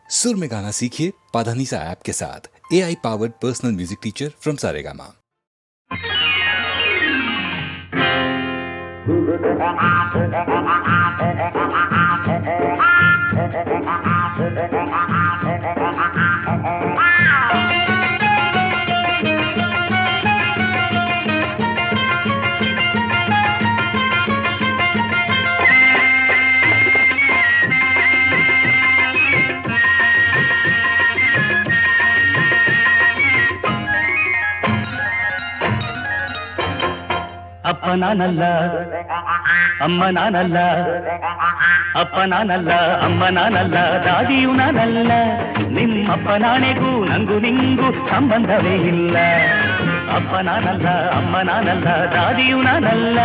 सुर में गाना सीखिए पाधानीसा ऐप के साथ। AI powered personal music teacher from Saregama. ಅಪ್ಪ ನಾನಲ್ಲ ಅಮ್ಮ ನಾನಲ್ಲ, ಅಪ್ಪ ನಾನಲ್ಲ ಅಮ್ಮ ನಾನಲ್ಲ, ದಾದಿಯು ನಾನಲ್ಲ. ನಿಮ್ಮಪ್ಪ ನಾಣೆಗೂ ನಂಗೂ ನಿಂಗೂ ಸಂಬಂಧವೇ ಇಲ್ಲ. ಅಪ್ಪ ನಾನಲ್ಲ ಅಮ್ಮ ನಾನಲ್ಲ, ದಾದಿಯು ನಾನಲ್ಲ.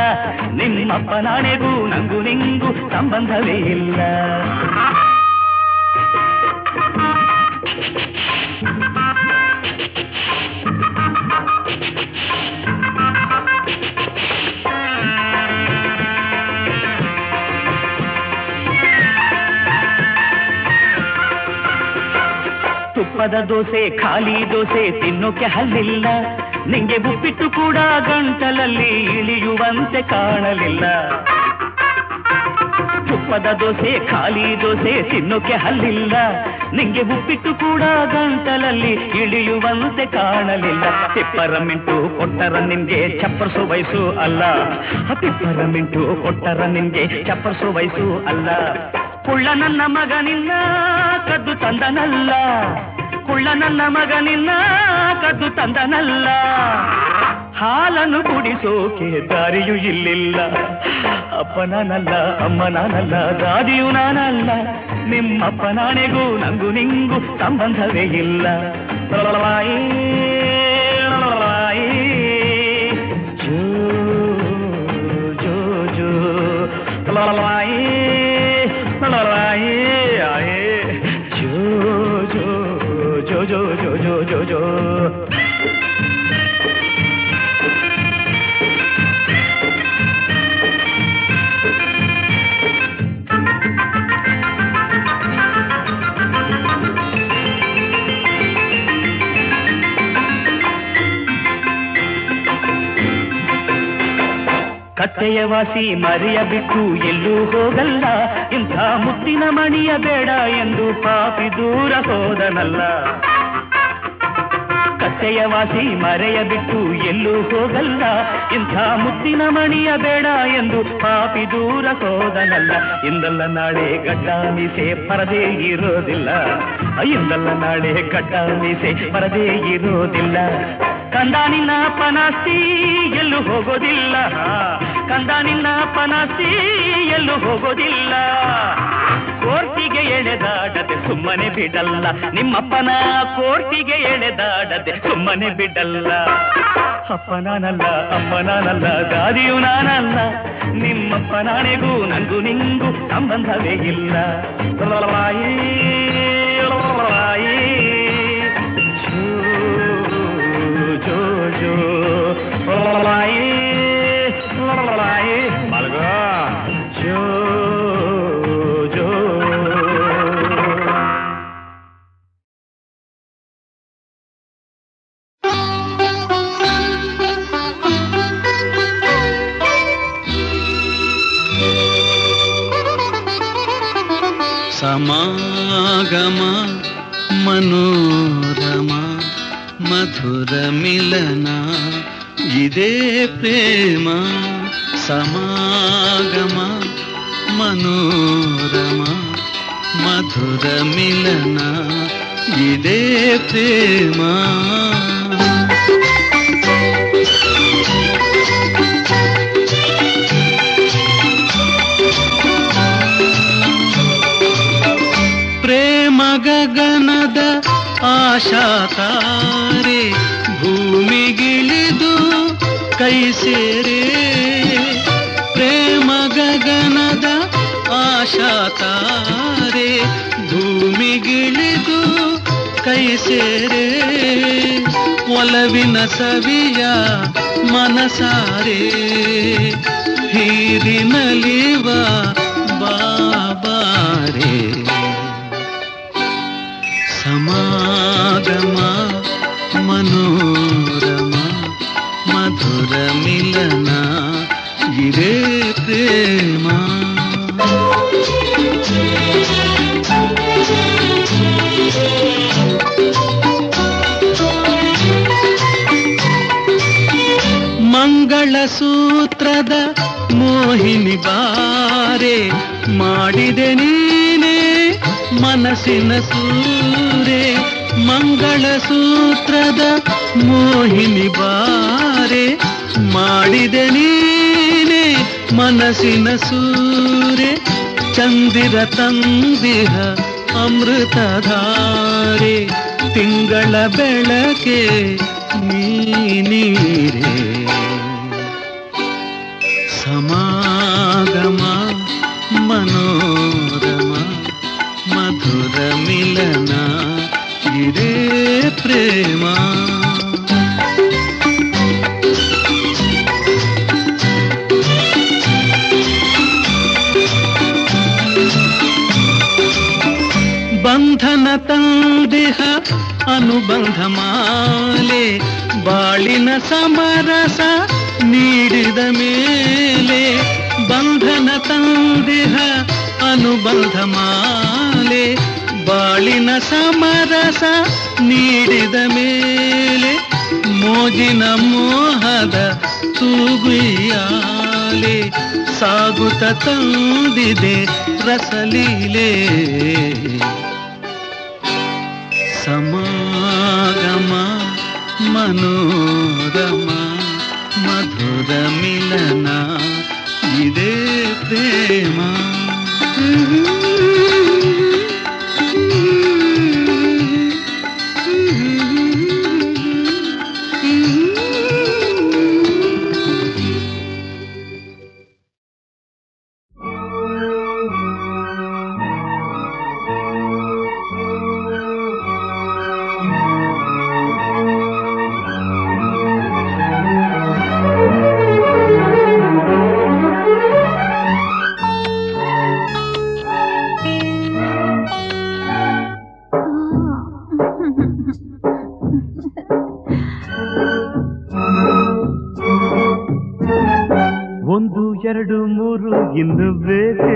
ನಿಮ್ಮಪ್ಪ ನಾಣೆಗೂ ನಂಗೂ ನಿಂಗೂ ಸಂಬಂಧವೇ ಇಲ್ಲ. ತುಪ್ಪದ ದೋಸೆ ಖಾಲಿ ದೋಸೆ ತಿನ್ನೋಕೆ ಹಲ್ಲಿಲ್ಲ. ನಿಂಗೆ ಉಪ್ಪಿಟ್ಟು ಕೂಡ ಗಂಟಲಲ್ಲಿ ಇಳಿಯುವಂತೆ ಕಾಣಲಿಲ್ಲ. ತುಪ್ಪದ ದೋಸೆ ಖಾಲಿ ದೋಸೆ ತಿನ್ನೋಕೆ ಹಲ್ಲಿಲ್ಲ. ನಿಂಗೆ ಉಪ್ಪಿಟ್ಟು ಕೂಡ ಗಂಟಲಲ್ಲಿ ಇಳಿಯುವಂತೆ ಕಾಣಲಿಲ್ಲ. ಪಿಪ್ಪರಮಿಂಟು ಕೊಟ್ಟರ ನಿನ್ಗೆ ಚಪ್ಪರ್ಸೋ ವಯಸ್ಸು ಅಲ್ಲ. ಪಿಪ್ಪರಮಿಂಟು ಕೊಟ್ಟರ ನಿನ್ಗೆ ಚಪ್ಪರ್ಸೋ ವಯಸ್ಸು ಅಲ್ಲ. ಕುಳ್ಳ ನನ್ನ ಮಗ ನಿನ್ನ ಕದ್ದು ತಂದನಲ್ಲ. ಕುಳ್ಳ ನನ್ನ ಮಗ ನಿನ್ನ ಕದ್ದು ತಂದನಲ್ಲ. ಹಾಲನ್ನು ಕುಡಿಸೋಕೆ ದಾರಿಯೂ ಇಲ್ಲಿಲ್ಲ. ಅಪ್ಪ ನಾನಲ್ಲ ಅಮ್ಮ ನಾನಲ್ಲ, ದಾದಿಯೂ ನಾನಲ್ಲ. ನಿಮ್ಮಪ್ಪ ನಾಣೆಗೂ ನಂಗೂ ನಿಂಗೂ ಸಂಬಂಧವೇ ಇಲ್ಲ. ಜೋ ಜೋ ಜೋ ಜೋ ಜೋ ಜೋ ಜೋ ಜೋ. ಕತ್ತೆಯ ವಾಸಿ ಮರೆಯ ಬಿಟ್ಟು ಎಲ್ಲೂ ಹೋಗಲ್ಲ. ಇಂಥ ಮುತ್ತಿನ ಮಣಿಯ ಬೇಡ ಎಂದು ಪಾಪಿ ದೂರ ಹೋದನಲ್ಲ. ಕತ್ತೆಯ ವಾಸಿ ಮರೆಯ ಬಿಟ್ಟು ಎಲ್ಲೂ ಹೋಗಲ್ಲ. ಇಂಥ ಮುತ್ತಿನ ಮಣಿಯ ಬೇಡ ಎಂದು ಪಾಪಿ ದೂರ ಹೋದನಲ್ಲ. ಇಂದಲ್ಲ ನಾಳೆ ಗಡ್ಡ ಮೀಸೆ ಪರದೇ ಇರೋದಿಲ್ಲ. ಇಂದಲ್ಲ ನಾಳೆ ಗಡ್ಡ ಮೀಸೆ ಪರದೇ ಇರೋದಿಲ್ಲ. ಕಂದ ನಿನ್ನ ಪನಾಸ್ತಿ ಎಲ್ಲೂ ಹೋಗೋದಿಲ್ಲ. ಕಂದ ನಿನ್ನ ಪನಾಸ್ತಿ ಎಲ್ಲೂ ಹೋಗೋದಿಲ್ಲ. ಕೋರ್ಟಿಗೆ ಎಳೆದಾಡದೆ ಸುಮ್ಮನೆ ಬಿಡಲ್ಲ. ನಿಮ್ಮಪ್ಪನ ಕೋರ್ಟಿಗೆ ಎಳೆದಾಡದೆ ಸುಮ್ಮನೆ ಬಿಡಲ್ಲ. ಅಪ್ಪ ನಾನಲ್ಲ ಅಮ್ಮ ನಾನಲ್ಲ, ದಾದಿಯು ನಾನಲ್ಲ. ನಿಮ್ಮಪ್ಪ ನಾಣೆಗೂ ನಂಗೂ ನಿಂಗೂ ಸಂಬಂಧವೇ ಇಲ್ಲ. ಜೋ ಜೋ ಮಲಗ ಜೋ ಜೋ. ಸಮಾಗಮ ಮನೋರಮ ಮಧುರ ಮಿಲನ ಇದೇ ಪ್ರೇಮ. ಸಮಾಗಮ ಮನೋರಮ ಮಧುರ ಮಿಲನ ಇದೇ ಪ್ರೇಮ. ಪ್ರೇಮ ಗಗನದ ಆಶಾ ತಾರೆ ಭೂಮಿಗಿಳಿದು ಕೈ ಸೇರೆ. ಪ್ರೇಮ ಗಗನದ ಆಶಾ ತಾರೆ ಭೂಮಿಗಿಳಿದು ಕೈ ಸೇರೆ. ಒಲವಿನ ಸವಿಯ ಮನಸಾರೆ ಹೀರಿನಲಿವ ಬಾಬಾರೆ. ಸಮಾಗಮ ಮನೋರಮ ಮಧುರ ಮಿಲನ ಇದೇ ಪ್ರೇಮ. ಮಂಗಳ ಸೂತ್ರದ ಮೋಹಿನಿ ಬಾರೆ ಮಾಡಿದೆ ನೀನೇ ಮನಸ್ಸಿನ ಸೂರೆ. ಮಂಗಳ ಸೂತ್ರದ ಮೋಹಿನಿ ಬಾರೆ ಮಾಡಿದೆ ನೀನೇ ಮನಸ್ಸಿನ ಸೂರೆ. ಚಂದಿರ ತಂದಿಹ ಅಮೃತಧಾರೆ ತಿಂಗಳ ಬೆಳಕೆ ನೀರೇ. ಸಮಾಗಮ ಮನೋರಮ ಮಧುರ ಮಿಲನ ಇದೇ ಪ್ರೇಮ. ಬಂಧನ ತಂದಿಹ ಅನುಬಂಧ ಮಾಲೆ ಬಾಳಿನ ಸಮರಸ ನೀಡಿದ ಮೇಲೆ. ಬಂಧನ ತಂದಿಹ ಅನುಬಂಧ ಮಾಲೆ ಬಾಳಿನ ಸಮರಸ ನೀಡಿದ ಮೇಲೆ. ಮೋಜಿನ ಮೋಹದ ತೂಗುಯ್ಯಾಲೆ ಸಾಗುತ್ತ ತಂದಿದೆ ರಸಲೀಲೆ. ಸಮಾಗಮ ಮನೋರಮ ಮಧುರ ಮಿಲನ ಇದೇ ಪ್ರೇಮ. ಒಂದು ಎರಡು ಮೂರು ಇನ್ನು ಬೇಕೆ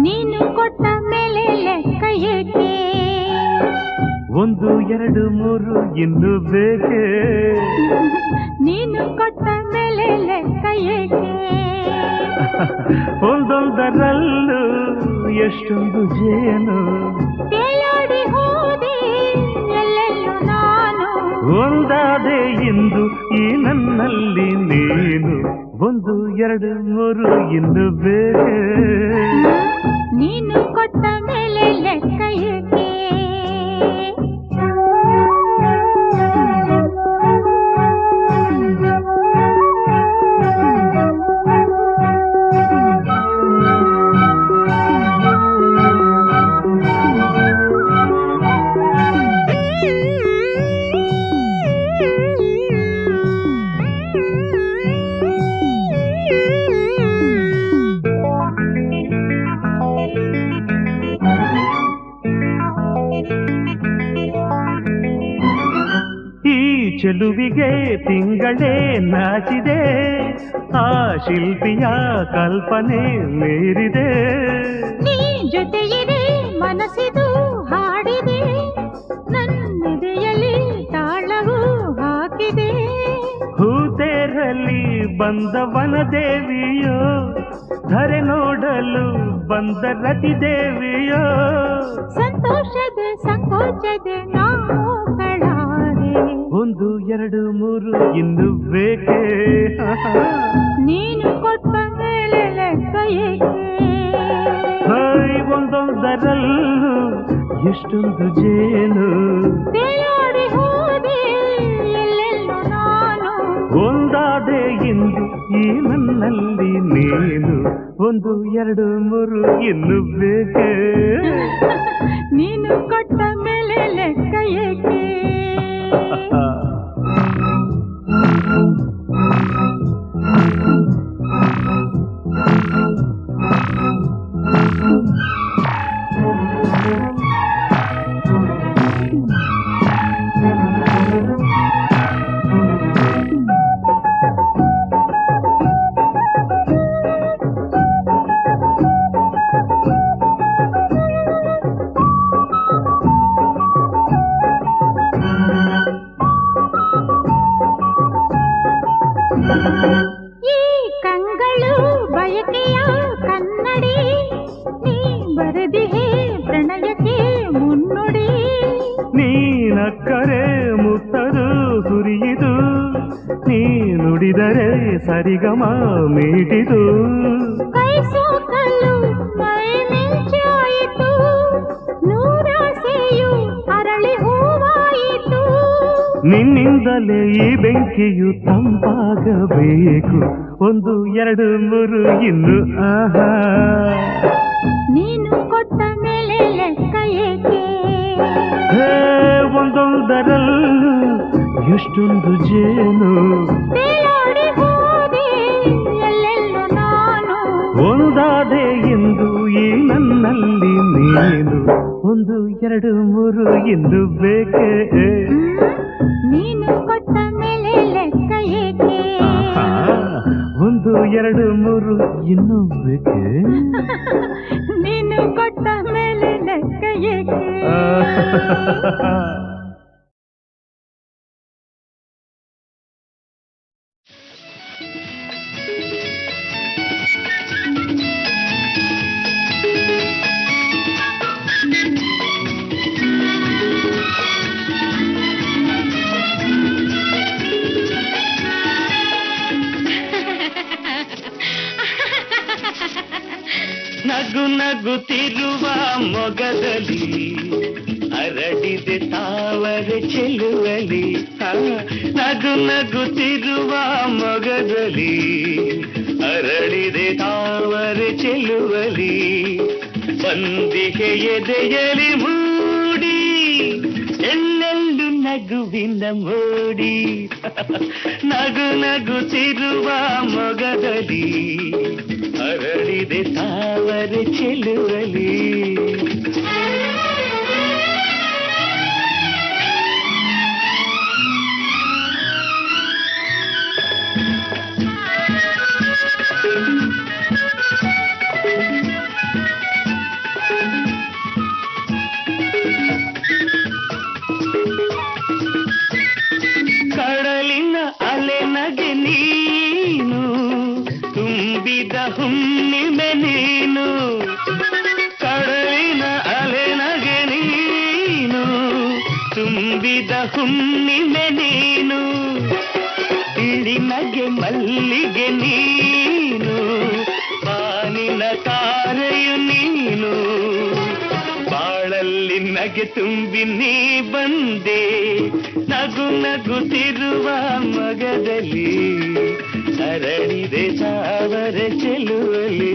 ನೀನು ಕೊಟ್ಟ ಮೇಲೆ ಲೆಕ್ಕ ಏಕೆ. ಒಂದು ಎರಡು ಮೂರು ಇನ್ನು ಬೇಕೆ ನೀನು ಕೊಟ್ಟ ಮೇಲೆ ಲೆಕ್ಕ ಏಕೆ. ಒಂದೊಂದರಲ್ಲೂ ಎಷ್ಟೊಂದು ಜೇನು ತೇಲಾಡಿ ಹೋದೆ ಎಲ್ಲೆಲ್ಲೂ ನಾನು. ಒಂದಾದೆ ಇಂದು ಈ ನನ್ನಲ್ಲಿ ನೀನು. ಒಂದು ಎರಡು ಮೂರು ಇನ್ನು ಬೇಕೆ ನೀನು ಕೊಟ್ಟ ಮೇಲೆ ಲೆಕ್ಕ ಏಕೆ. ಚೆಲುವಿಗೆ ತಿಂಗಳೇ ನಾಚಿದೆ, ಆ ಶಿಲ್ಪಿಯ ಕಲ್ಪನೆ ಮೀರಿದೆ. ನೀ ಜೊತೆಯಿದೆ ಮನಸ್ಸಿದು ಹಾಡಿದೆ, ನನ್ನೆದೆಯಲ್ಲಿ ತಾಳವು ಹಾಕಿದೆ. ಹೂತೇರಲ್ಲಿ ಬಂದವನ ದೇವಿಯೋ, ಧರೆ ನೋಡಲು ಬಂದ ರತಿ ದೇವಿಯೋ. ಸಂತೋಷದ ಸಂಕೋಚದ ನಾವು ಕಳಾರೆ. ಒಂದು ಎರಡು ಮೂರು ಇನ್ನು ಬೇಕೆ ನೀನು ಕೊಟ್ಟ ಮೇಲೆ ಲೆಕ್ಕ ಏಕೆ. ಒಂದೊಂದರಲ್ಲೂ ಎಷ್ಟೊಂದು ಜೇನು ತೇಲಾಡಿ ಹೋದೆ ಎಲ್ಲೆಲ್ಲೂ ನಾನು. ಒಂದಾದೆ ಇಂದು ಈ ನನ್ನಲ್ಲಿ ನೀನು. ಒಂದು ಎರಡು ಮೂರು ಇನ್ನು ಬೇಕೆ ನೀನು ಕೊಟ್ಟ ಮೇಲೆ ಲೆಕ್ಕ ಏಕೆ. ನಕ್ಕರೆ ಮುತ್ತದು ಸುರಿಯಿತು, ನೀ ನುಡಿದರೆ ಸರಿಗಮ ಮೀಟಿತು. ಕೈ ಸೋಕಲು ಮೈ ಮಿಂಚಾಯಿತು, ನೂರಾಸೆಯು ಅರಳಿ ಹೂವಾಯಿತು. ನಿನ್ನಿಂದಲೇ ಈ ಬೆಂಕಿಯು ತಂಪಾಗಬೇಕು, ಒಂದು ಎರಡು ಮೂರು ಇನ್ನು ಆಹಾ. ನೀನು ಕೊಟ್ಟ ಮೇಲೆ ಲೆಕ್ಕ ಏಕೆ? ಒಂದೊಂದರಲ್ಲೂ ಎಷ್ಟೊಂದು ಜೇನು, ತೇಲಾಡಿ ಹೋದೆ ಎಲ್ಲೆಲ್ಲೋ ನಾನು. ಒಂದಾದೆ ಎಂದು ಈ ನನ್ನಲ್ಲಿ ನೀನು, ಒಂದು ಎರಡು ಮೂರು ಇನ್ನು ಬೇಕೇ? ನೀನು ಕೊಟ್ಟ ಮೇಲೆ ಲೆಕ್ಕ ಏಕೆ? ಒಂದು ಎರಡು ಮೂರು ಇನ್ನು ಬೇಕೇ? ನೀನು ಕೊಟ್ಟ ಮೇಲೆ ಲೆಕ್ಕ ಏಕೆ? ನಗು ನಗುತ್ತಿರುವ ಮೊಗದಲ್ಲಿ ಅರಳಿದೆ ತಾವರೆ ಚೆಲುವಲಿ. ನಗು ನಗುತ್ತಿರುವ ಮೊಗದಲ್ಲಿ ಅರಳಿದೆ ತಾವರೆ ಚೆಲುವಲಿ. ಬಂದಿಗೆ ಎದೆಯಲಿ ಮೂಡಿ ಎಲ್ಲೆಲ್ಲೂ ನಗುವಿನ ಮೋಡಿ. ನಗು ನಗುತ್ತಿರುವ ಮೊಗದಲ್ಲಿ ಅರಳಿದೆ ತಾವರೆ ಚೆಲುವಲಿ. ಕಡಲಿನ ಅಲೆ ನಗೆ ನೀನು, ತುಂಬಿದ ಹುಣ್ಣಿಮೆ ನೀನು. ಕಡಲಿನ ಅಲೆ ನಗೆ ನೀನು, ತುಂಬಿದ ಹುಣ್ಣಿಮೆ ನೀನು. ಇಳಿ ನಗೆ ಮಲ್ಲಿಗೆ ನೀನು, ಬಾನಿನ ತಾರೆಯು ನೀನು. ಬಾಳಲ್ಲಿ ನಗೆ ತುಂಬಿ ನೀ ಬಂದೆ, ನಗು ನಗುತ್ತಿರುವ ಮಗದಲ್ಲಿ ಅರಳಿದೆ ತಾವರೆ ಚೆಲುವಲಿ.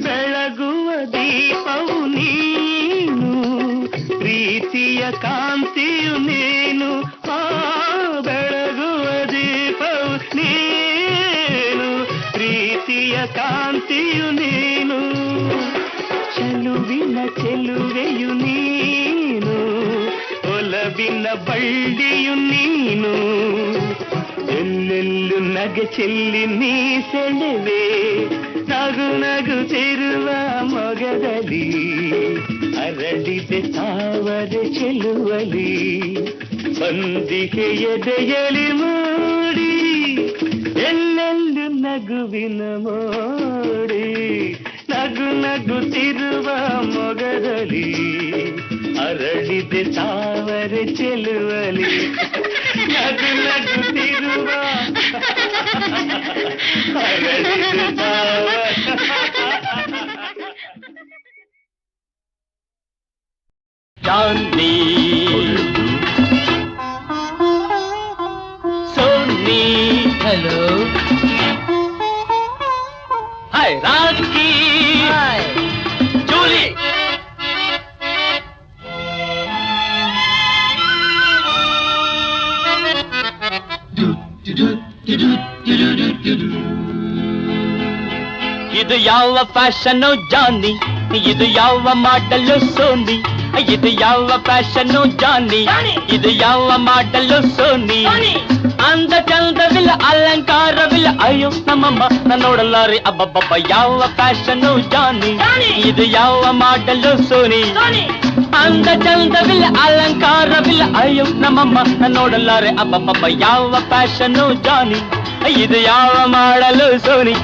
ಬೆಳಗುವ ದೀಪವು ನೀನು, ಪ್ರೀತಿಯ ಕಾಂತಿಯು ನೀನು. ಬೆಳಗುವ ದೀಪವು ನೀನು, ಪ್ರೀತಿಯ ಕಾಂತಿಯು ನೀನು. ಚೆಲುವಿನ ಚೆಲುವೆಯು ನೀನು, ಒಲವಿನ ಬಳ್ಳಿಯು ನೀನು. ಎಲ್ಲೆಲ್ಲೂ ನಗೆ ಚೆಲ್ಲಿ ನೀ ಸೆಳೆವೆ, ನಗು ನಗುತ್ತಿರುವ ಮೊಗದಲ್ಲಿ ಅರಳಿದೆ ತಾವರೆ ಚೆಲುವಲಿ. ಬಂದಿಗೆ ಎದೆಯಲಿ ಮೂಡಿ ಎಲ್ಲೆಲ್ಲೂ ನಗುವಿನ ಮೋಡಿ. ನಗು ನಗುತ್ತಿರುವ ಮೊಗದಲ್ಲಿ ಅರಳಿದೆ ತಾವರೆ ಚೆಲುವಲಿ. ನಗು ನಗುತ್ತಿರುವ ಅರಳಿದೆ ತಾವರೆ. Johnny, Sony, hello. Hi, Rocky. Hi, Julie. ಇದು ಯಾವ ಫ್ಯಾಷನ್ನು ಜಾನಿ, ಇದು ಯಾವ ಮಾಡಲು ಸೋನಿ. ಇದು ಯಾವ ಫ್ಯಾಷನ್ನು ಜಾನಿ, ಇದು ಯಾವ ಮಾಡಲು ಸೋನಿ. ಅಂದ ಚಂದವಿಲ್ಲ ಅಲಂಕಾರವಿಲ್ಲ ಅಯ್ಯೋ ನಮ್ಮಮ್ಮ ನಾನು ನೋಡಲಾರೆ ಅಬ್ಬಬ್ಬಬ್ಬ ಯಾವ ಫ್ಯಾಷನ್ನು ಜಾನಿ ಇದು ಯಾವ ಮಾಡಲು ಸೋನಿ ಅಂದ ಚಂದವಿಲ್ಲ ಅಲಂಕಾರವಿಲ್ಲ ಅಯ್ಯೋ ನಮ್ಮಮ್ಮ ನಾನು ನೋಡಲಾರೆ ಅಬ್ಬಬ್ಬಬ್ಬ ಯಾವ ಫ್ಯಾಷನ್ನು ಜಾನಿ ಇದು ಯಾವ ಮಾಡಲು ಸೋನಿ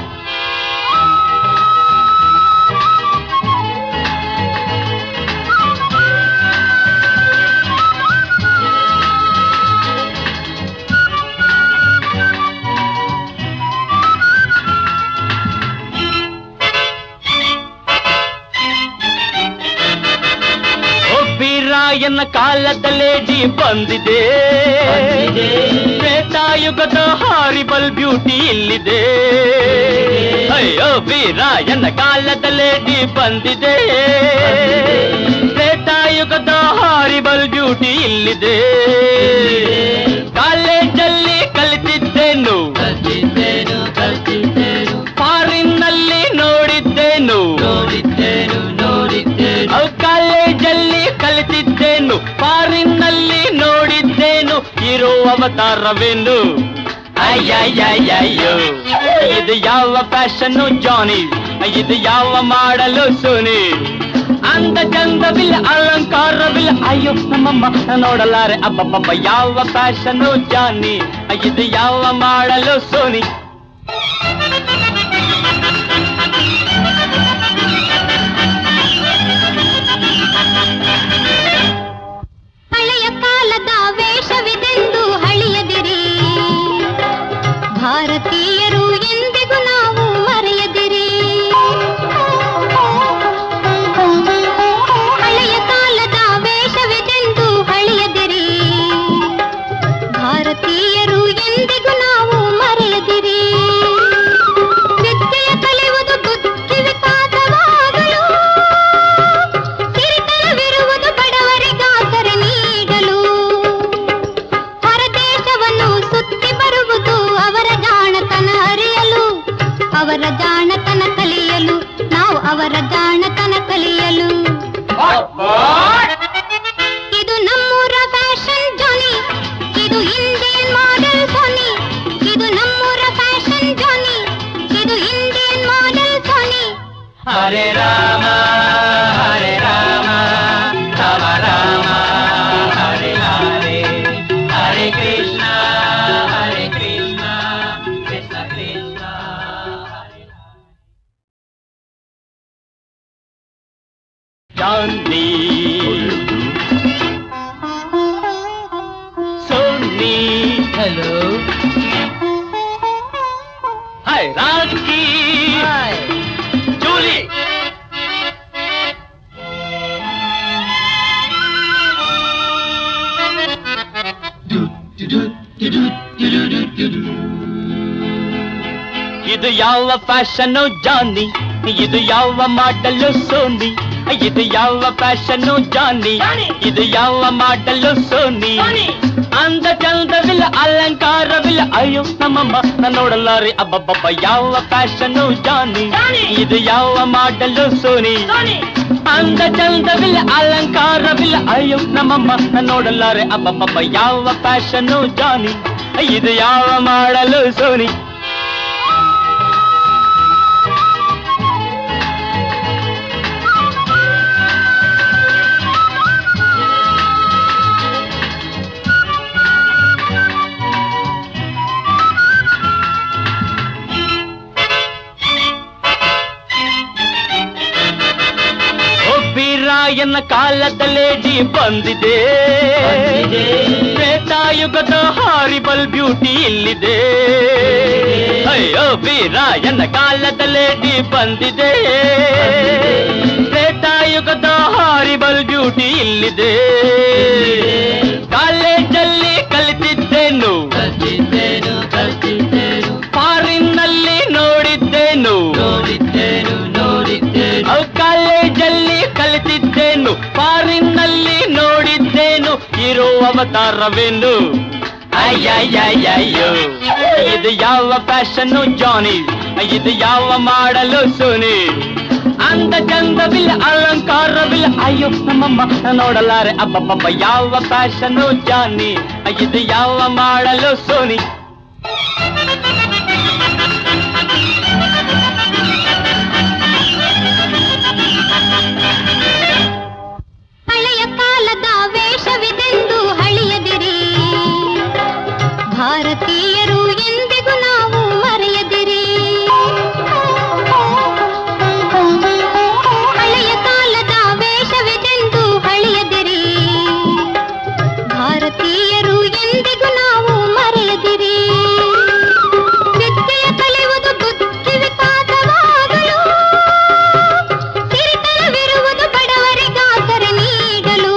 ರಾಯನ ಕಾಲದಲ್ಲೇಡಿ ಬಂದಿದೆ ತ್ರೇತಾಯುಗದ ಹಾರಿಬಲ್ ಬ್ಯೂಟಿ ಇಲ್ಲಿದೆ ಅಯ್ಯೋ ವೀರಾಯನ ಕಾಲದಲ್ಲೇಡಿ ಬಂದಿದೆ ತ್ರೇತಾಯುಗದ ಹಾರಿಬಲ್ ಬ್ಯೂಟಿ ಇಲ್ಲಿದೆ ಕಾಲೇಜಲ್ಲಿ ಕಲಿತಿದ್ದೇನು ಫಾರಿನ್ನಲ್ಲಿ ನೋಡಿದ್ದೇನು ಕಾಲೇಜಲ್ಲಿ ಕಲಿತಿದ್ದೇನು ಫಾರಿನ್ನಲ್ಲಿ ನೋಡಿದ್ದೇನು ಇರೋ ಅವತಾರವೇನು ಅಯ್ಯಯ್ಯಯ್ಯೋ ಇದು ಯಾವ ಫ್ಯಾಷನ್ನು ಜಾನಿ ಇದು ಯಾವ ಮಾಡಲು ಸೋನಿ ಅಂದ ಚಂದವಿಲ್ಲ ಅಲಂಕಾರವಿಲ್ಲ ಅಯ್ಯೋ ನಮ್ಮಮ್ಮ ನೋಡಲಾರೆ ಅಬ್ಬಬ್ಬಬ್ಬ ಯಾವ ಫ್ಯಾಷನ್ನು ಜಾನಿ ಇದು ಯಾವ ಮಾಡಲು ಸೋನಿ ಹಳೆಯ ಕಾಲದ ವೇಷವಿದೆಂದು ಹಳಿಯದಿರಿ ಭಾರತೀಯರು ಎಂದಿಗೂ ನಾವು ಮರೆಯದಿರಿ ಹಳೆಯ ಕಾಲದ ವೇಷವಿದೆಂದು ಹಳಿಯದಿರಿ ಭಾರತೀಯರು ಎಂದಿಗೂ ನಾವು ಮರೆಯದಿರಿ ವಿದ್ಯೆಯ ಕಲಿಯುವುದು ಬುದ್ಧಿ ವಿಕಾಸವಾಗಲು ಸಿರಿತನವಿರುವುದು ಬಡವರಿಗಾಸರೆ ನೀಡಲು ಹೊರದೇಶವನ್ನು ಸುತ್ತಿ ಬರುವುದು ಅವರ ಜಾಣತನ ಅರಿಯಲು ಅವರ ಜಾಣತನ ಕಲಿಯಲು ನಾವು ಅವರ ಜಾಣತನ ಕಲಿಯಲು ಇದು ನಮ್ಮೂರ ಫ್ಯಾಷನ್ ಜಾನಿ ಇದು ಇಂಡಿಯನ್ ಮಾಡೆಲ್ ಸೋನಿ ಇದು ನಮ್ಮೂರ ಫ್ಯಾಷನ್ ಜಾನಿ ಇದು Indian model Sonny Hare Rama Rama Rama Hare Hare Hare Krishna Krishna Krishna Johnny Sonny hello hi Rocky hi Julie ಇದು ಯಾವ ಫ್ಯಾಷನ್ನು ಜಾನಿ ಇದು ಯಾವ ಮಾಡಲು ಸೋನಿ ಇದು ಯಾವ ಫ್ಯಾಷನ್ನು ಜಾನಿ ಇದು ಯಾವ ಮಾಡಲು ಸೋನಿ ಅಂದ ಚಂದವಿಲ್ಲ ಅಲಂಕಾರವಿಲ್ಲ ಅಯ್ಯೋ ನಮ್ಮಮ್ಮ ನಾನು ನೋಡಲಾರೆ ಅಬ್ಬಬ್ಬಬ್ಬ ಯಾವ ಫ್ಯಾಷನ್ನು ಜಾನಿ ಇದು ಯಾವ ಮಾಡಲು ಸೋನಿ ಅಂದ ಚಂದವಿಲ್ಲ ಅಲಂಕಾರವಿಲ್ಲ ಅಯ್ಯೋ ನಮ್ಮಮ್ಮ ನಾನು ನೋಡಲಾರೆ ಅಬ್ಬಬ್ಬಬ್ಬ ಯಾವ ಫ್ಯಾಷನ್ನು ಜಾನಿ ಇದು ಯಾವ ಮಾಡಲು ಸೋನಿ ರಾಯನ ಕಾಲದಲ್ಲೇಡಿ ಬಂದಿದೆ ತ್ರೇತಾಯುಗದ ಹಾರಿಬಲ್ ಬ್ಯೂಟಿ ಇಲ್ಲಿದೆ ಅಯ್ಯೋ ವೀರಾಯನ ಕಾಲದಲ್ಲೇಡಿ ಬಂದಿದೆ ತ್ರೇತಾಯುಗದ ಹಾರಿಬಲ್ ಬ್ಯೂಟಿ ಇಲ್ಲಿದೆ ಕಾಲೇಜಲ್ಲಿ ಕಲಿತಿದ್ದೇನು ಫಾರಿನ್ನಲ್ಲಿ ನೋಡಿದ್ದೇನು ಕಾಲೇಜಲ್ಲಿ ಕಲಿತಿದ್ದೇನು ಫಾರಿನ್ನಲ್ಲಿ ನೋಡಿದ್ದೇನು ಇರೋ ಅವತಾರವೇನು ಅಯ್ಯಯ್ಯಯ್ಯೋ ಇದು ಯಾವ ಫ್ಯಾಷನ್ನು ಜಾನಿ ಇದು ಯಾವ ಮಾಡಲು ಸೋನಿ ಅಂದ ಚಂದವಿಲ್ಲ ಅಲಂಕಾರವಿಲ್ಲ ಅಯ್ಯೋ ನಮ್ಮಮ್ಮ ನೋಡಲಾರೆ ಅಬ್ಬಬ್ಬಬ್ಬ ಯಾವ ಫ್ಯಾಷನ್ನು ಜಾನಿ ಇದು ಯಾವ ಮಾಡಲು ಸೋನಿ ಹಳೆಯ ಕಾಲದ ವೇಷವಿದೆಂದು ಹಳಿಯದಿರಿ ಭಾರತೀಯರು ಎಂದಿಗೂ ನಾವು ಮರೆಯದಿರಿ ಹಳೆಯ ಕಾಲದ ವೇಷವಿದೆಂದು ಹಳಿಯದಿರಿ ಭಾರತೀಯರು ಎಂದಿಗೂ ನಾವು ಮರೆಯದಿರಿ ವಿದ್ಯೆಯ ಕಲಿಯುವುದು ಬುದ್ಧಿ ವಿಕಾಸವಾಗಲು ಸಿರಿತನವಿರುವುದು ಬಡವರಿಗಾಸರೆ ನೀಡಲು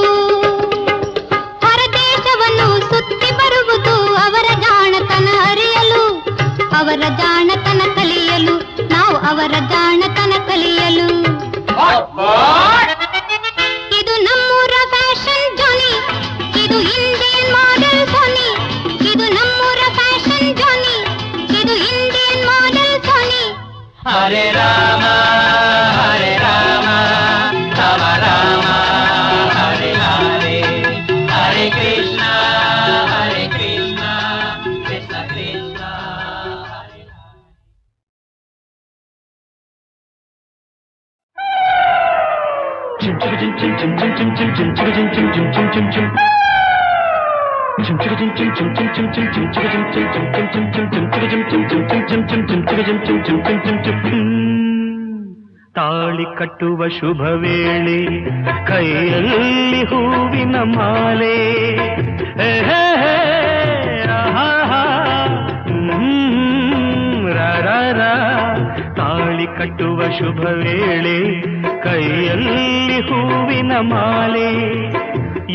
ಹೊರದೇಶವನ್ನು ಸುತ್ತಿ ಬರುವುದು ಅವರ ಜಾಣತನ ಅರಿಯಲು ಅವರ ಜಾಣತನ ಕಲಿಯಲು ನಾವು ಅವರ ಜಾಣತನ ಕಲಿಯಲು ಇದು ನಮ್ಮೂರ ಫ್ಯಾಷನ್ ಜಾನಿ ಇದು ಇಂಡಿಯನ್ ಮಾಡೆಲ್ ಸೋನಿ ಇದು ನಮ್ಮೂರ ಫ್ಯಾಷನ್ ಜಾನಿ ಇದು Indian model Sonny Hare Rama Rama Rama Hare Hare Hare Krishna Krishna Krishna ಹರೇ ತಾಳಿ ಕಟ್ಟುವ ಶುಭ ವೇಳೆ ಕೈಯಲ್ಲಿ ಹೂವಿನ ಮಾಲೆ ತಾಳಿ ಕಟ್ಟುವ ಶುಭ ವೇಳೆ ಕೈಯಲ್ಲಿ ಹೂವಿನ ಮಾಲೆ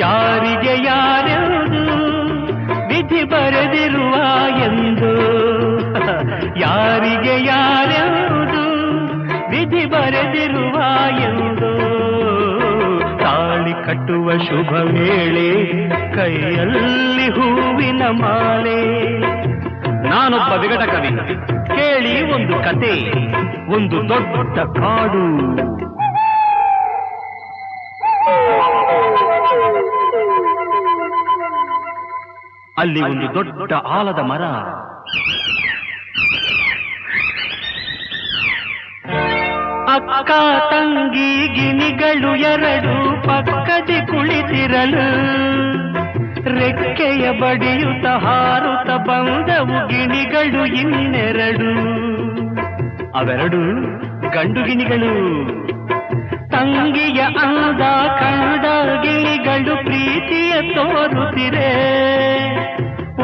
ಯಾರಿಗೆ ಯಾರ್ಯಾವುದು ವಿಧಿ ಬರೆದಿರುವ ಎಂದು ಯಾರಿಗೆ ಯಾರ್ಯಾವುದು ವಿಧಿ ಬರೆದಿರುವ ಎಂದು ತಾಳಿ ಕಟ್ಟುವ ಶುಭ ವೇಳೆ ಕೈಯಲ್ಲಿ ಹೂವಿನ ಮಾಲೆ ನಾನೊಬ್ಬ ವಿಗಟ ಕವಿ ಕೇಳಿ ಒಂದು ಕತೆ ಒಂದು ದೊಡ್ಡ ಕಾಡು ಅಲ್ಲಿ ಒಂದು ದೊಡ್ಡ ಆಲದ ಮರ ಅಕ್ಕ ತಂಗಿ ಗಿಣಿಗಳು ಎರಡು ಪಕ್ಕದಿ ಕುಳಿತಿರಲು ರೆಕ್ಕೆಯ ಬಡಿಯುತ್ತ ಹಾರುತ್ತ ಬಂದವು ಗಿಣಿಗಳು ಇನ್ನೆರಡು ಅವೆರಡು ಗಂಡು ಗಿಣಿಗಳು ತಂಗಿಯ ಅಂದ ಕಂಡ ಗಿಳಿಗಳು ಪ್ರೀತಿಯ ತೋರುತ್ತಿರೆ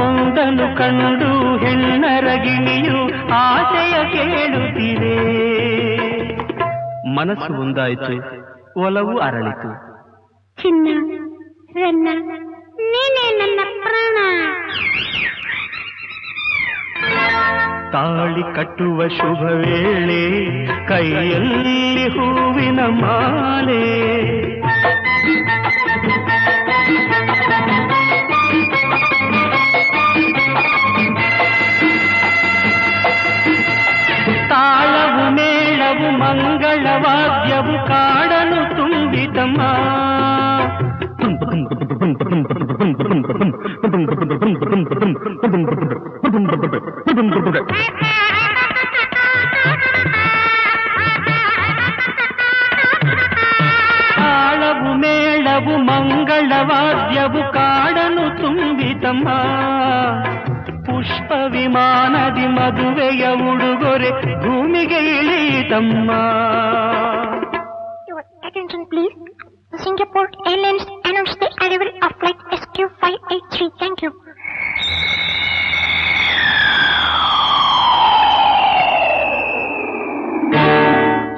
ಒಂದನ್ನು ಕಂಡು ಹೆಣ್ಣರ ಗಿಣಿಯು ಆಸೆಯ ಕೇಳುತ್ತಿದೆ ಮನಸ್ಸು ಒಂದಾಯಿತು ಒಲವು ಅರಳಿತು ಚಿನ್ನ ರನ್ನ ನೀನೇ ನನ್ನ ಪ್ರಾಣ ತಾಳಿ ಕಟ್ಟುವ ಶುಭ ವೇಳೆ ಕೈಯಲ್ಲಿ ಹೂವಿನ ಮಾಲೆ ತಾಳವು ಮೇಳವು ಮಂಗಳವಾದ್ಯವು ಕಾಡಲು ತುಂಬಿತಮ್ಮ ತಾಳವು ಮೇಳವು ಮಂಗಳವಾದ್ಯವು ಕಾಡನು ತುಂಬಿತಮ್ಮ ಪುಷ್ಪ ವಿಮಾನದಿ ಮದುವೆಯ ಉಡುಗೊರೆ ಭೂಮಿಗೆ ಇಳಿತಮ್ಮ Attention please. Singapore Airlines announced the arrival of flight SQ583. Thank you.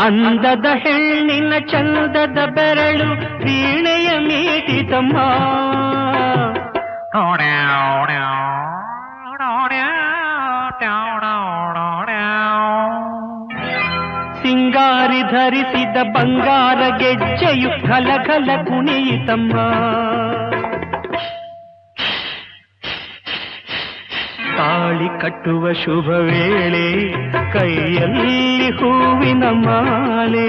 ಅಂದದ ಹೆಣ್ಣಿನ ಚಂದದ ಬೆರಳು ವೀಣೆಯ ಮೀಟಿತಮ್ಮ ಸಿಂಗಾರಿ ಧರಿಸಿದ ಬಂಗಾರ ಗೆಜ್ಜೆಯು ಖಲಖಲ ಕುಣಿಯಿತಮ್ಮ ತಾಳಿ ಕಟ್ಟುವ ಶುಭ ವೇಳೆ ಕೈಯಲ್ಲಿ ಹೂವಿನ ಮಾಲೆ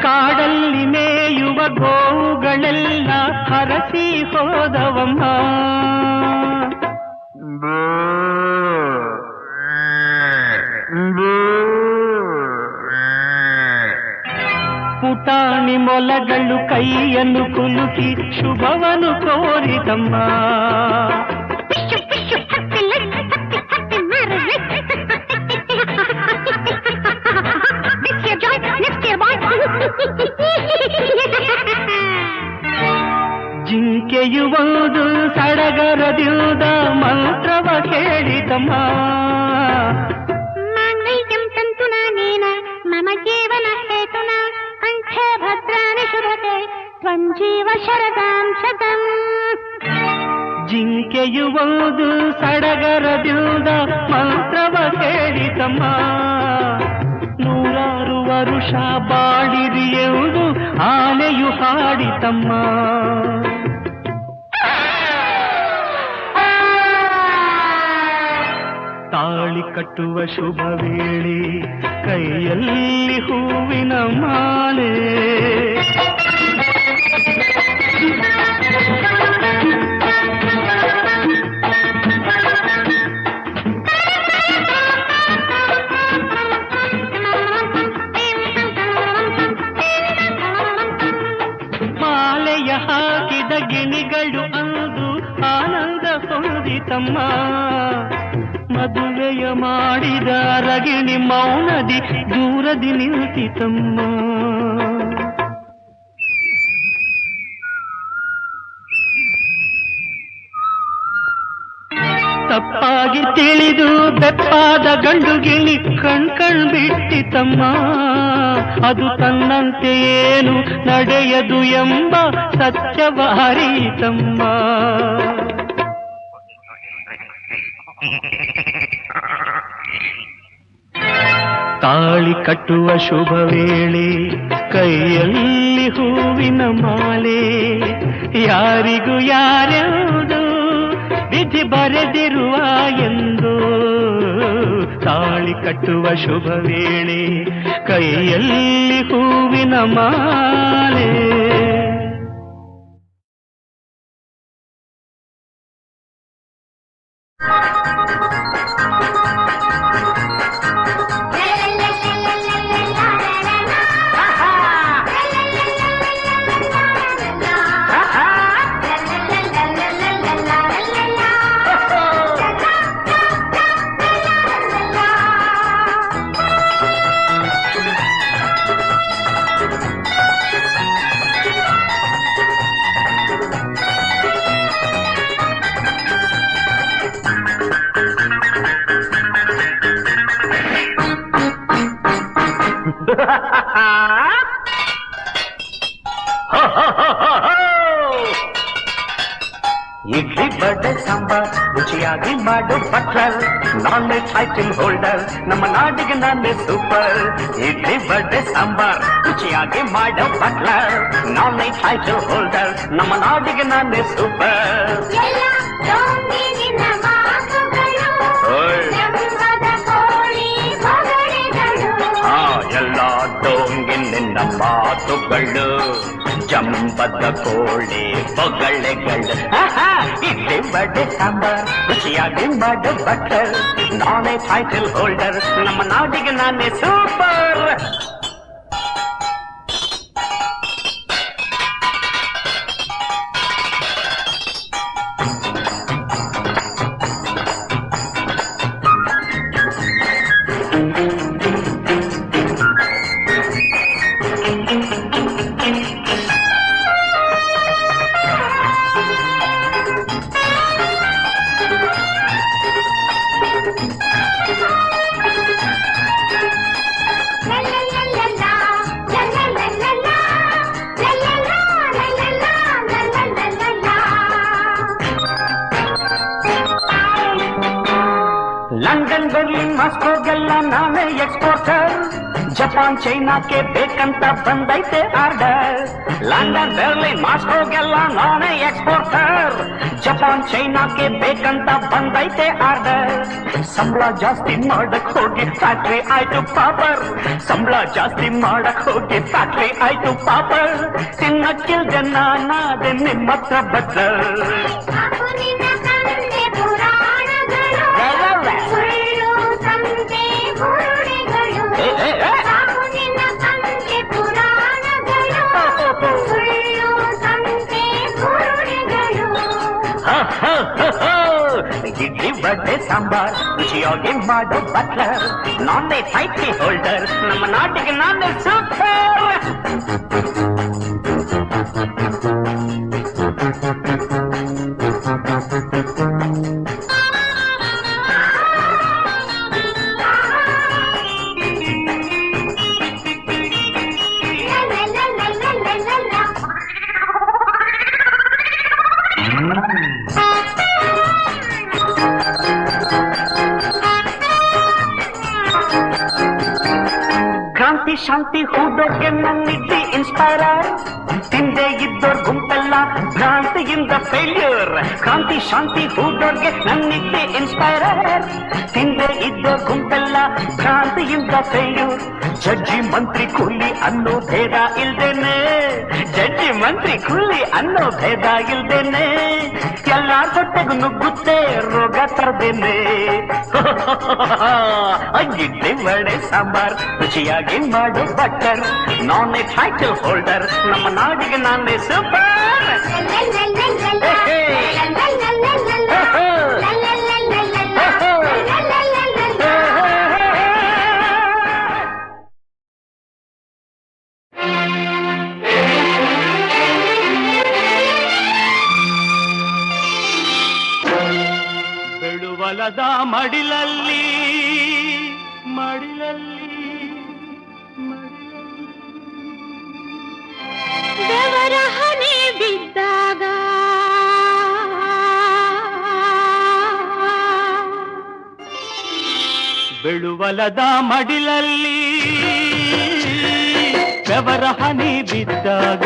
ಕಾಡಲ್ಲಿ ಮೇಯುವ ಗೋವುಗಳೆಲ್ಲ ಹರಸಿ ಹೋದವಮ್ಮ ಪುಟಾಣಿ ಮೊಲಗಳು ಕೈಯನ್ನು ಕುಲುಕಿ ಶುಭವನ್ನು ಕೋರಿದಮ್ಮ ಜಿಂಕೆಯು ಒಂದು ಸಡಗರದಿಂದ ಮಂತ್ರವ ಕೇಳಿದಮ್ಮ ಮಾಂಗಲ್ಯಂ ತಂತು ನಾನೇನ ಮಮ ಜೀವನ ಹೇತುನಾ ಕಂಠೆ ಭದ್ರಾಣಿ ಶುಭತೆ ತ್ವಂ ಜೀವ ಶರದಾಂ ಶತಂ. ಜಿಂಕೆಯು ಒಂದು ಸಡಗರದಿಂದ ಮಂತ್ರವ ಕೇಳಿದಮ್ಮ ನೂರಾರು ವರುಷ ಬಾಳಿರಿ ಎಂದು ಆನೆಯು ಹಾಡಿತಮ್ಮ ತಾಳಿ ಕಟ್ಟುವ ಶುಭ ವೇಳೆ ಕೈಯಲ್ಲಿ ಹೂವಿನ ಮಾಲೆ ಮಾಲೆಯ ಹಾಕಿದ ಗಿಣಿಗಳು ಅಂದು ಆನಂದ ಹೊಂದಿತಮ್ಮ ಮದುವೆಯ ಮಾಡಿದ ರಗಿಣಿ ಮೌನದಿ ದೂರದಿ ನಿಂತಿತಮ್ಮ ತಪ್ಪಾಗಿ ತಿಳಿದು ಬೆಪ್ಪಾದ ಗಂಡು ಗಿಣಿ ಕಣ್ ಬಿಟ್ಟಿತಮ್ಮ ಅದು ತನ್ನಂತೆ ಏನು ನಡೆಯದು ಎಂಬ ಸತ್ಯವ ಅರಿತಮ್ಮ ತಾಳಿ ಕಟ್ಟುವ ಶುಭ ವೇಳೆ ಕೈಯಲ್ಲಿ ಹೂವಿನ ಮಾಲೆ ಯಾರಿಗೂ ಯಾರ್ಯಾವುದು ವಿಧಿ ಬರೆದಿರುವ ಎಂದು ತಾಳಿ ಕಟ್ಟುವ ಶುಭ ವೇಳೆ ಕೈಯಲ್ಲಿ ಹೂವಿನ ಮಾಲೆ ಇಡ್ಲಿ ಬಡೆ ಸಾಂಬಾರ್ ರುಚಿಯಾಗಿ ಮಾಡು ಬಟ್ಲರ್ ನಾನೇ ಟೈಟಲ್ ಹೋಲ್ಡರ್ ನಮ್ಮ ನಾಡಿಗೆ ನಾನೇ ಸೂಪರ್ ಇಡ್ಲಿ ಬಡೆ ಸಾಂಬಾರ್ ರುಚಿಯಾಗಿ ಮಾಡು ಬಟ್ಲರ್ ನಾನೇ ಟೈಟಲ್ ಹೋಲ್ಡರ್ ನಮ್ಮ ನಾಡಿಗೆ ನಾನೇ ಸೂಪರ್ ಎಲ್ಲ ಡೋಂಗಿ ನಿನ್ನ ಮಾತುಗಳು ಜಂಬದ ಕೋಳಿ ಬೊಗಳೆಗಳು ಇಡ್ಲಿ ಬಡೆ ಸಾಂಬಾರ್ ರುಚಿಯಾಗಿ ಮಾಡು ಬಟ್ಲರ್ ನಾನೇ ಟೈಟಲ್ ಹೋಲ್ಡರ್ ನಮ್ಮ ನಾಡಿಗೆ ನಾನೇ ಸೂಪರ್ ಲಂಡನ್ ಬರ್ಲಿನ್ ಮಾಸ್ಕೋಗೆಲ್ಲ ನಾನೇ ಎಕ್ಸ್ಪೋರ್ಟರ್ ಜಪಾನ್ ಚೈನಾಕ್ಕೆ ಬೇಕಂತ ಬಂದೈತೆ ಆರ್ಡರ್ ಲಂಡನ್ ಬರ್ಲಿನ್ ಮಾಸ್ಕೋಗೆಲ್ಲ ನಾನೇ ಎಕ್ಸ್ಪೋರ್ಟರ್ ಜಪಾನ್ ಚೈನಾಕ್ಕೆ ಬೇಕಂತ ಬಂದೈತೆ ಆರ್ಡರ್ ಸಂಬಳ ಜಾಸ್ತಿ ಮಾಡಕ್ ಹೋಗಿ ಫ್ಯಾಕ್ಟ್ರಿ ಆಯ್ತು ಪಾಪರ್ ಸಂಬಳ ಜಾಸ್ತಿ ಮಾಡಕ್ ಹೋಗಿ ಫ್ಯಾಕ್ಟ್ರಿ ಆಯ್ತು ಪಾಪರ್ ತಿನ್ನಕ್ಕಿಲ್ದೆ ನಾನಾದೆ ನಿಮ್ಮ ಹತ್ರ ಬಟ್ಲರ್ ಇಡ್ಲಿ ಬಡ್ಡೆ ಸಾಂಬಾರ್ ರುಚಿಯಾಗಿ ಮಾಡೋ ಬಟ್ಲರ್ ನಾನೇ ಟೈಟ್ಲಿ ಹೋಲ್ಡರ್ ನಮ್ಮ ನಾಟಿಗೆ ನಾನೇ ಸೂಪರ್ ಕ್ರಾಂತಿ ಶಾಂತಿ ಹೂಡೋಕೆ ನನ್ನಿದ್ದಿ ಇನ್ಸ್ಪೈರರ್ ತಿಂದೆ ಇದ್ದೋರ್ ಗುಂಪೆಲ್ಲ ಭ್ರಾಂತಿಯಿಂದ ಫೇಲ್ಯೂರ್ ಕ್ರಾಂತಿ ಶಾಂತಿ ಹೂಡೋರ್ಗೆ ನನ್ನಿದ್ದಿ ಇನ್ಸ್ಪೈರರ್ ತಿಂದೆ ಇದ್ದೋರ್ ಗುಂಪೆಲ್ಲ ಭ್ರಾಂತಿಯಿಂದ ಫೇಲ್ಯೂರ್ ಜಡ್ಜಿ ಮಂತ್ರಿ ಕೂಲಿ ಅನ್ನೋ ಭೇದ ಇಲ್ದೇನೆ ಜಡ್ಜಿ ಮಂತ್ರಿ ಕೂಲಿ ಅನ್ನೋ ಭೇದ ಇಲ್ದೇನೆ ಎಲ್ಲಾರ ಹೊಟ್ಟೆಗೂ ನುಗ್ಗುತ್ತೆ ರೋಗ ತರದೇನೆ ಇಡ್ಲಿ ವಡೆ ಸಾಂಬಾರ್ ರುಚಿಯಾಗಿ ಮಾಡು ಬಟ್ಟರ್ ನಾನೇ ಟೈಟಲ್ ಹೋಲ್ಡರ್ ನಮ್ಮ ನಾಡಿಗೆ ನಾನೇ ಸೂಪರ್ ಬೆಳುವಲದ ಮಡಿಲಲ್ಲಿ ಮಡಿಲಲ್ಲಿ ದೇವರ ಹನಿ ಬಿದ್ದಾಗ ಬೆಳುವಲದ ಮಡಿಲಲ್ಲಿ ಬೆವರ ಹನಿ ಬಿದ್ದಾಗ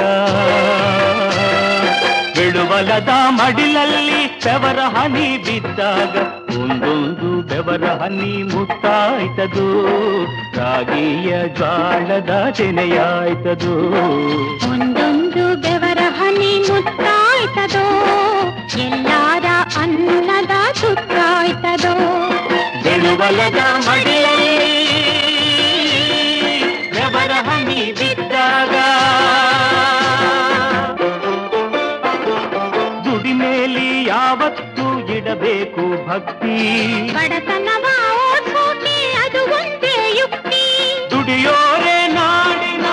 ಬೆಳುವಲದ ಮಡಿಲಲ್ಲಿ ಬೆವರ ಹನಿ ಬಿದ್ದಾಗ ಒಂದೊಂದು ಬೆವರ ಹನಿ ಮುಟ್ಟಾಯ್ತದು ರಾಗಿಯ ಜ್ವಾಳದ ತೆನೆಯಾಯ್ತದು ಒಂದೊಂದು ಬೆವರ ಹನಿ ಮುಟ್ಟಾಯ್ತದೋ ಎಲ್ಲಾರ ಅನ್ನದ ಸುತ್ತಾಯ್ತದೋ ಬೆಳುವಲದ ಮಡಿಲಲ್ಲಿ ಬೆವರ ಹನಿ ಬಿದ್ದಾಗ ದುಡಿಮೇಲಿ ಯಾವತ್ತೂ ಇಡಬೇಕು ಭಕ್ತಿ ಬಡತನವ ಓಡ್ಸೋಕೆ ಅದು ಒಂದೇ ಯುಕ್ತಿ ದುಡಿಯೋರೆ ನಾಡಿನ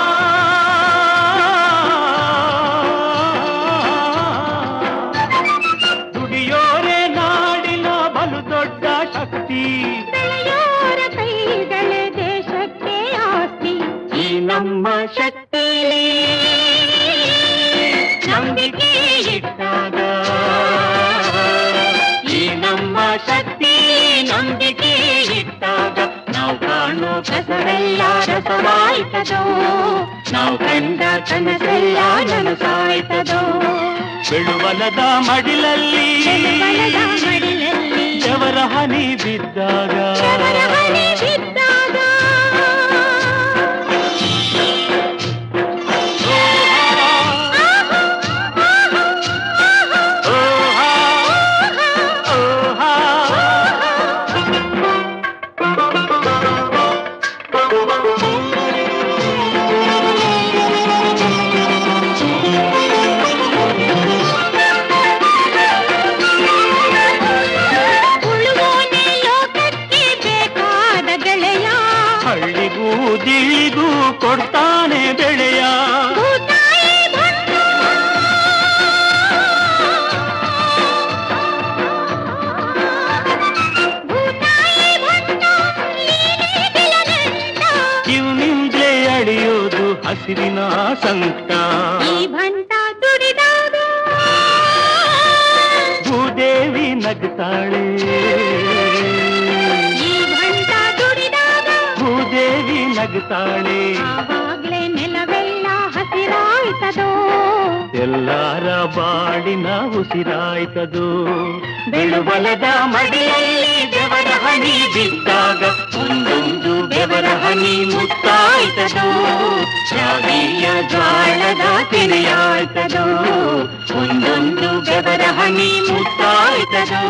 ದುಡಿಯೋರೆ ನಾಡಿನ ಬಲು ದೊಡ್ಡ ಶಕ್ತಿ ಬೆಳೆಯೋರ ಕೈಗಳೇ ದೇಶಕ್ಕೆ ಆಸ್ತಿ ಈ ನಮ್ಮ ಶಕ್ತಿ ನಂಬಿಕೆ ಇಟ್ಟಾಗ ಈ ನಮ್ಮ ಶಕ್ತಿ ನಂಬಿಕೆ ಇಟ್ಟಾಗ ನಾವು ಕಾಣೋ ಕಸವೆಲ್ಲ ರಸವಾಯ್ತದೋ ನಾವು ಕಂಡ ಕನಸೆಲ್ಲ ನನಸಾಯ್ತದೋ ಬೆಳುವಲದ ಮಡಿಲಲ್ಲಿ ಬೆಳುವಲದ ಮಡಿಲಲ್ಲಿ ಬೆವರ ಹನಿ ಬಿದ್ದಾಗ ಬೆವರ ಹನಿ ಬಿದ್ದಾಗ ದಿಳಿಗೂ ಕೊಡ್ತಾನೆ ಬೆಳೆಯ ಇವನಿಂದಲೇ ಅಳಿಯೋದು ಹಸಿರಿನ ಸಂಕಟ ಈ ಭಂಟ ದುಡಿದಾಗ ಭೂದೇವಿ ನಗ್ತಾಳೆ ನಗುತ್ತಾಳೆ. ಆವಾಗ್ಲೇ ನೆಲವೆಲ್ಲ ಹಸಿರಾಯ್ತದೋ, ಎಲ್ಲಾರ ಬಾಡಿನ ಉಸಿರಾಯ್ತದು. ಬೆಳುಬಲದ ಮಡಿಯಲ್ಲಿ ಬೆವರ ಹನಿ ಬಿದ್ದಾಗ ಒಂದೊಂದು ಬೆವರ ಹನಿ ಮುತ್ತಾಯ್ತದು. ಶಾವಿಯ ಜ್ವಾಳದ ತೆರೆಯಾಯ್ತದು, ಒಂದೊಂದು ಬೆವರ ಹನಿ ಮುತ್ತಾಯ್ತದು.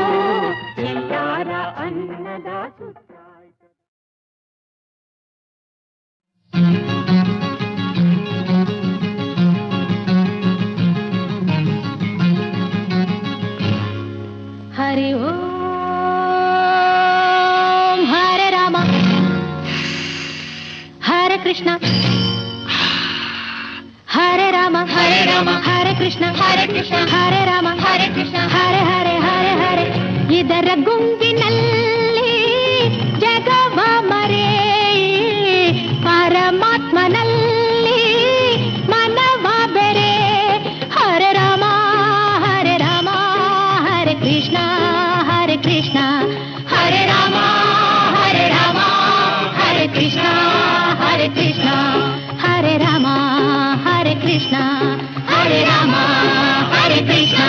ಎಲ್ಲಾರ ಅನ್ನದ ಸುತ್ತಾಯ್ತದು. ಹರಿ ಓಂ ಹರೆ ರಾಮ ಹರೆ ಕೃಷ್ಣ ಹರೆ ರಾಮ ಹರೆ ಕೃಷ್ಣ ಹರೆ ರಾಮ ಹರೆ ಕೃಷ್ಣ ಹರೆ ಹರೆ ಹರೆ ಹರೆ. ಇದರ ಗುಂಪಿನಲ್ಲಿ ಜಗವ ಮರೆ, ಪರಮಾತ್ಮನಲ್ಲಿ ಮನವ ಬೆರೆ. ಹರೆ ರಾಮ ಹರೆ ರಾಮ ಹರೆ ಕೃಷ್ಣ ಹರೆ ರಾಮ ಹರೆ ರಾಮ ಹರೆ ಕೃಷ್ಣ ಹರೆ ರಾಮ ಹರೆ ಕೃಷ್ಣ ಹರೆ ರಾಮ ಹರೆ ಕೃಷ್ಣ.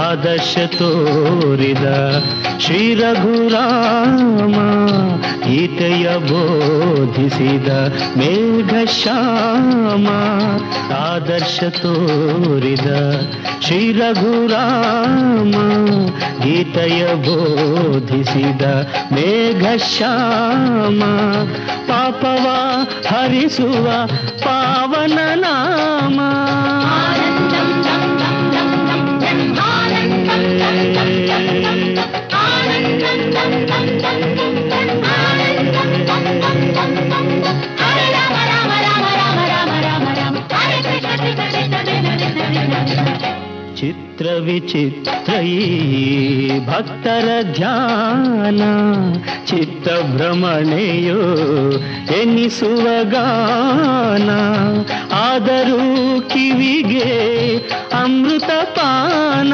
ಆದರ್ಶ ತೋರಿದ ಶ್ರೀ ರಘುರಾಮ, ಗೀತೆಯ ಬೋಧಿಸಿದ ಮೇಘಶ್ಯಾಮ. ಆದರ್ಶ ತೋರಿದ ಶ್ರೀ ರಘುರಾಮ, ಗೀತೆಯ ಬೋಧಿಸಿದ ಮೇಘಶ್ಯಾಮ. ಪಾಪವ ಹರಿಸುವ ಪಾವನ ನಾಮ. ಚಿತ್ರ ವಿಚಿತ್ರ ಈ ಭಕ್ತರ ಧ್ಯಾನ, ಚಿತ್ತ ಭ್ರಮಣೆಯೋ ಎನ್ನಿಸುವ ಗಾನ. ಆದರೂ ಕಿವಿಗೆ ಅಮೃತ ಪಾನ,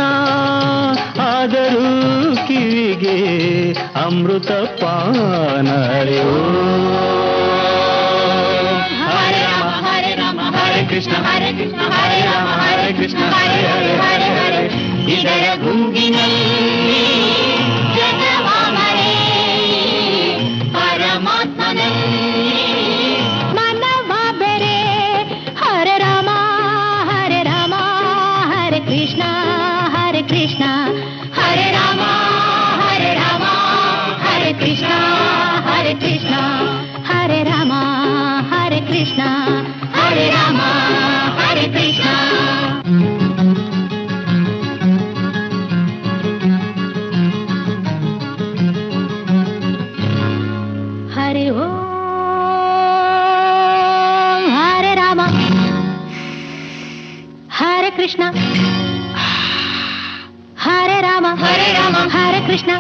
ಆದರೂ ಕಿವಿಗೆ ಅಮೃತ ಪಾನ. ಹರೆ ಹರೆ ಕೃಷ್ಣ ಹರೆ ರಾಮ ಹರೆ ಕೃಷ್ಣ ಹರೆ ಹರೆ ಹರೆ ಹರೆ. ಇದರ ಗುಂಗಿನಲ್ಲಿ ಜಗವ ಮರೆ, ಪರಮಾತ್ಮನಲ್ಲಿ ಮನವ ಬೆರೆ. ಹರೆ ರಾಮ ಹರೆ ಕೃಷ್ಣ ಹರೆ ರಾಮ ಹರೆ ಕೃಷ್ಣ ಹರೆ ರಾಮ ಹರೆ ಕೃಷ್ಣ ಹರೆ ರಾಮ ಹರೆ ಕೃಷ್ಣ. ಹರಿ ಓಂ ಹರೆ ರಾಮ ಹರೆ ಕೃಷ್ಣ ಹರೆ ರಾಮ ಹರೆ ಕೃಷ್ಣ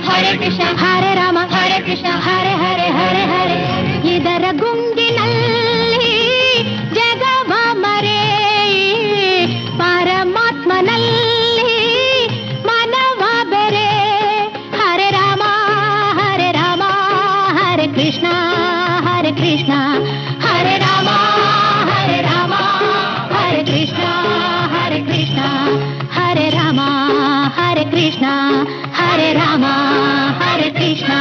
ಹರೆ ರಾಮ ಹರೆ ಕೃಷ್ಣ ಹರೆ ಹರೆ ಹರೆ ಹರೆ. ಇದರ ಗುಂಗಿನಲ್ಲಿ ಜಗವ ಮರೆ, ಪರಮಾತ್ಮನಲ್ಲಿ ಮನವ ಬೆರೆ. ಹರೆ ರಾಮ ಹರೆ ಕೃಷ್ಣ ಹರೆ ರಾಮ ಹರೆ ಕೃಷ್ಣ ಹರೆ ರಾಮ ಹರೆ ಕೃಷ್ಣ ಹರೆ ರಾಮ ಹರೆ ಕೃಷ್ಣ.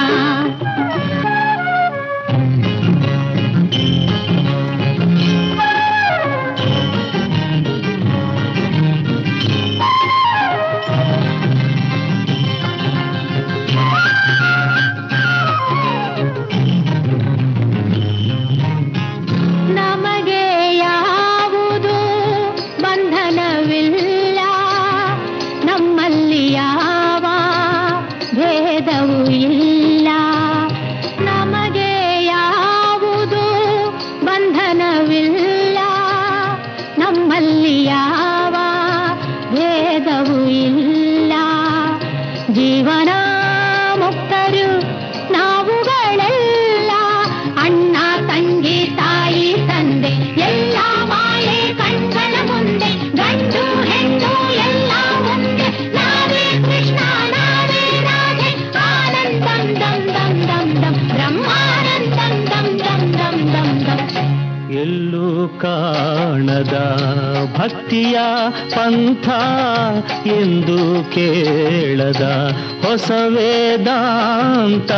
ನಮಗೆ ಯಾವುದು ಬಂಧನವಿಲ್ಲ, ನಮ್ಮಲ್ಲಿ ಯಾವ ಭೇದವೂ ಕಾಣದ ಭಕ್ತಿಯ ಪಂಥ ಎಂದು ಕೇಳದ ಹೊಸ ವೇದಾಂತ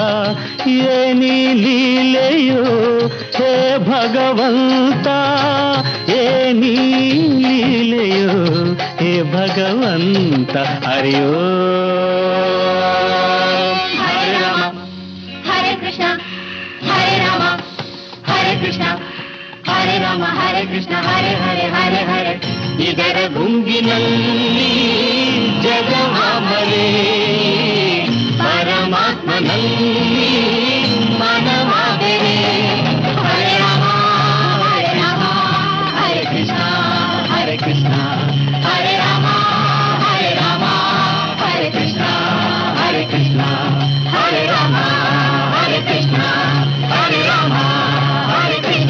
ಏನಿ ಲೀಲೆಯೋ ಹೇ ಭಗವಂತ, ಏನಿ ಲೀಲೆಯೋ ಹೇ ಭಗವಂತ. ಹರಿಯೋ ಹರೆ ರಾಮ ಹರೆ ಕೃಷ್ಣ ಹರೆ ರಾಮ ಹರೆ ಕೃಷ್ಣ ಹರೆ ರಾಮ ಹರೆ ಕೃಷ್ಣ ಹರೆ ಹರೆ ಹರೆ ಹರೆ. ಇದರ ಗುಂಗಿನಲ್ಲಿ ಜಗಮಾಮರೇ ಪರಮಾತ್ಮನಲ್ಲಿ ಮನವಾದರೆ. ಹರೆ ರಾಮ ಹರೆ ಕೃಷ್ಣ ಹರೆ ಕೃಷ್ಣ ಹರೆ ರಾಮ ಹರೆ ಕೃಷ್ಣ ಹರೆ ಕೃಷ್ಣ ಹರೆ ರಾಮ ಹರೆ ಕೃಷ್ಣ ಹರೆ ರಾಮ ಹರೆ ಕೃಷ್ಣ.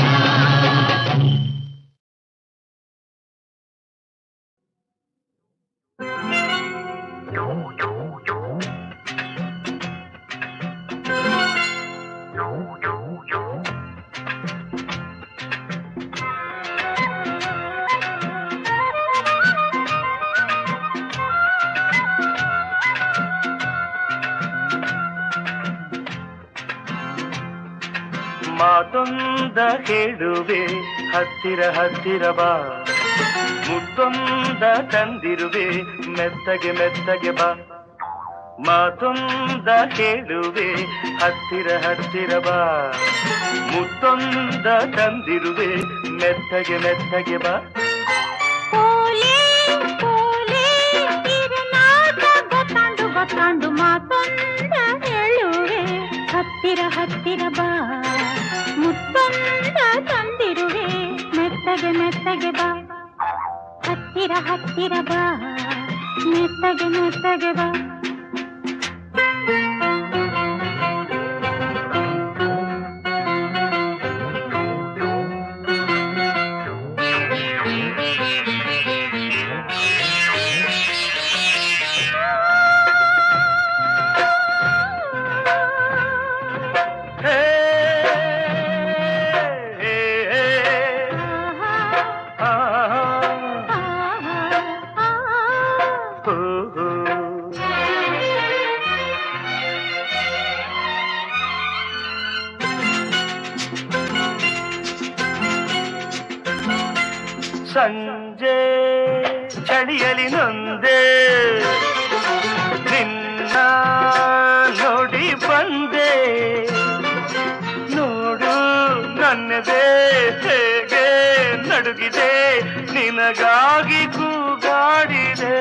ಮಾತೊಂದ ಹೇಳುವೆ ಹತ್ತಿರ ಹತ್ತಿರ ಬಾ, ಮುತ್ತೊಂದ ತಂದಿರುವೆ ಮೆತ್ತಗೆ ಮೆತ್ತಗೆ ಬಾ. ಮಾತೊಂದ ಹೇಳುವೆ ಹತ್ತಿರ ಹತ್ತಿರ ಬಾ, ಮುತ್ತೊಂದ ತಂದಿರುವೆ ಮೆತ್ತಗೆ ಮೆತ್ತಗೆ ಬಾ. ಪೋಲೆ ಪೋಲೆ ಇರನಾಟ ಗೊತ್ತಾಂಡು ಗೊತ್ತಾಂಡು ಮಾತೊಂದ ಹೇಳುವೆ ಹತ್ತಿರ ಹತ್ತಿರ ಬಾ, ಮುತ್ತೊಂದ ತಂದಿರುವೆ ಮೆತ್ತಗೆ ಮೆತ್ತಗೆ ಬಾ. ಹತ್ತಿರ ಹತ್ತಿರ ಬಾ ಮೆತ್ತಗೆ ಮೆತ್ತಗೆ ಬಾ. ಸಂಜೆ ಚಳಿಯಲಿ ನೊಂದೆ ನಿನ್ನ ನೋಡಿ ಬಂದೆ, ನೋಡು ನನ್ನದೇ ಹೇಗೆ ನಡುಗಿದೆ, ನಿನಗಾಗಿ ಕೂಗಾಡಿದೆ.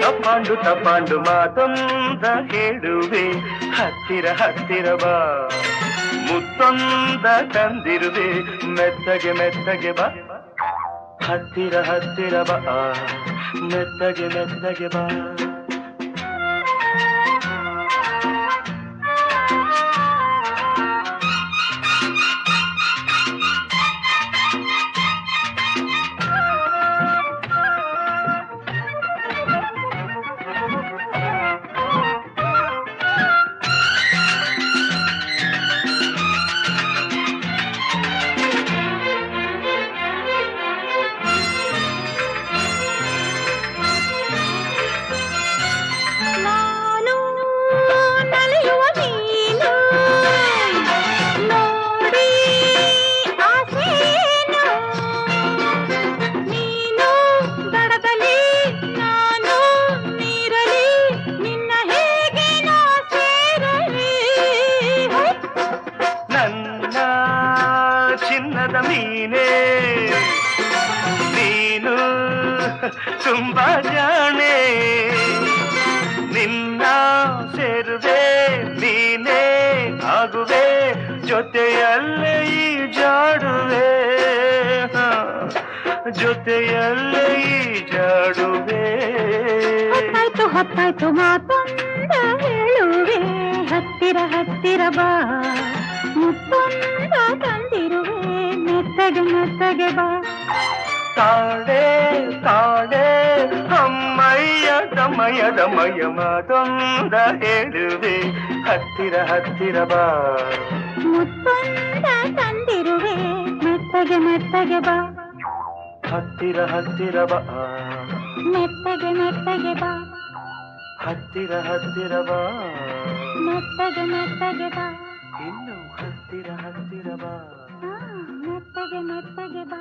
ತಪ್ಪಾಂಡು ತಪ್ಪಾಂಡು ಮಾತೊಂದ ಹೇಳುವೆ ಹತ್ತಿರ ಹತ್ತಿರ ಬಾ, ಮುತ್ತೊಂದ ತಂದಿರುವೆ ಮೆತ್ತಗೆ ಮೆತ್ತಗೆ ಬಾ. ಹತ್ತಿರ ಹತ್ತಿರ ಬಾ ಮೆತ್ತಗೆ ಮೆತ್ತಗೆ ಬಾ. ತುಂಬಾ ಜಾಣೆ ನಿನ್ನ ಸೇರುವೆ ನೀನೇ ಆಗುವೆ ಜೊತೆಯಲ್ಲೇ ಈ ಜಾಡುವೆ ಜೊತೆಯಲ್ಲೇ ಈ ಜಾಡುವೆ ಹೊತ್ತಾಯ್ತು ಮಾತೊಂದ ಹೇಳುವೆ ಹತ್ತಿರ ಹತ್ತಿರ ಬಾ ಮುತ್ತೊಂದ ತಂದಿರುವೆ ಮೆತ್ತಗೆ ಮೆತ್ತಗೆ ಬಾ ತಾಡೆ ತಾಡೆ ಅಮ್ಮಯ್ಯ ದಮಯ ದಮಯ ಮಾತೊಂದ ಹೇಳುವೆ ಹತ್ತಿರ ಹತ್ತಿರ ಬಾ ಮುತ್ತೊಂದ ತಂದಿರುವೆ ಮೆತ್ತಗೆ ಮೆತ್ತಗೆ ಬಾ ಹತ್ತಿರ ಹತ್ತಿರ ಬಾ ಮೆತ್ತಗೆ ಮೆತ್ತಗೆ ಬಾ ಹತ್ತಿರ ಹತ್ತಿರ ಬಾ ಮೆತ್ತಗೆ ಮೆತ್ತಗೆ ಬಾ ಇನ್ನು ಹತ್ತಿರ ಹತ್ತಿರ ಬಾ ಮೆತ್ತಗೆ ಮೆತ್ತಗೆ ಬಾ